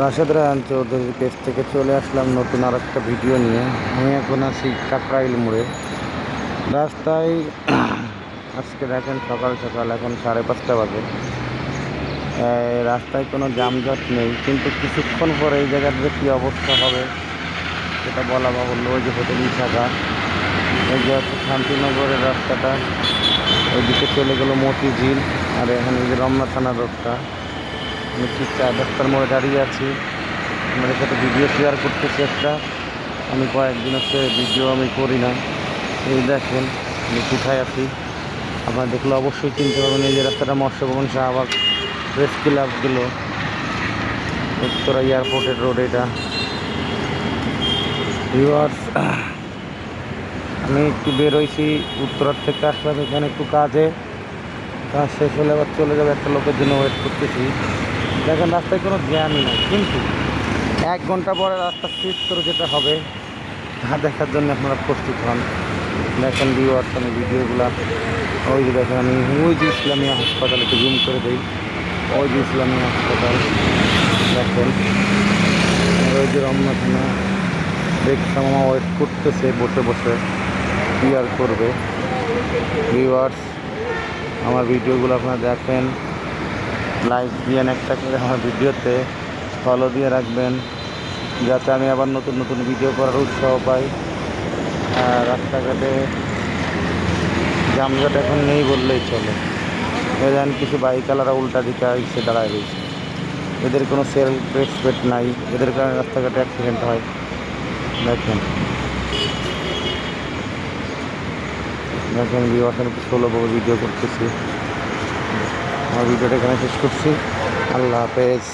রাশেদ রায়হান চৌধুরীর পেজ থেকে চলে আসলাম নতুন আর একটা ভিডিও নিয়ে। আমি এখন আছি কাকরাইল মোড়ে রাস্তায়। আজকে দেখেন সকাল সকাল এখন 5:30 বাজে। রাস্তায় কোনো যানজট নেই, কিন্তু কিছুক্ষণ পরে এই জায়গাটাতে কী অবস্থা হবে সেটা বলা বাহুল্য। ওই যে হোটেল ইসাকা, এই যে হচ্ছে শান্তিনগরের রাস্তাটা, ওইদিকে চলে গেল মতিঝিল। আর এখানে এই যে রমনা থানার রোডটা, আমি ঠিক 4 রাস্তার মোড়ে দাঁড়িয়ে আছি। আপনাদের সাথে ভিডিও শেয়ার করতেছি একটা। আমি কয়েকদিন হচ্ছে ভিডিও আমি করি না। এই দেখেন আমি কোথায় আছি, আপনারা দেখলে অবশ্যই চিনতে পারবেন। এই যে রাস্তাটা মৎস্যভবন শাহবাগ প্রেস ক্লাব গেল, উত্তরা এয়ারপোর্টের রোড এটা। ভিউয়ার্স, আমি একটু বেরোইছি উত্তরার থেকে আসলাম এখানে একটু কাজে। কাজ শেষ হলে আবার চলে যাবে, একটা লোকের জন্য ওয়েট করতেছি। দেখেন রাস্তায় কোনো জ্যামই নেই, কিন্তু 1 ঘন্টা পরে রাস্তা সুইচ করে যেতে হবে, তা দেখার জন্য আপনারা প্রস্তুত হন। দেখেন ভিউয়ার্স, আমি ভিডিওগুলো, ওই যে দেখেন আমি ওই যে ইসলামিয়া হাসপাতাল, একটু জুম করে দিই, ওই যে ইসলামিয়া হাসপাতাল দেখেন। ওই যে রমনা থানা দেখলাম, আমার ওয়েট করতেছে বসে বসে, ক্লিয়ার করবে। ভিউয়ার্স, আমার ভিডিওগুলো আপনারা দেখেন, লাইক দিয়েন একটা করে আমার ভিডিওতে, ফলো দিয়ে রাখবেন, যাতে আমি আবার নতুন নতুন ভিডিও করার উৎসাহ পাই। রাস্তাঘাটে জামঘাট এখন নেই বললেই চলে। এখানে কিছু বাইকালারা উল্টা দিকে এসে দাঁড়ায় রয়েছে, এদের কোনো সেলফ রেসপেক্ট নাই, এদের কারণে রাস্তাঘাটে অ্যাক্সিডেন্ট হয়। দেখেন দেখেন ভিউয়ার্স, আমি একটু স্লোভাবে ভিডিও করতেছি। আমার ভিডিওটা এখানে শেষ করছি। আল্লাহ হাফেজ।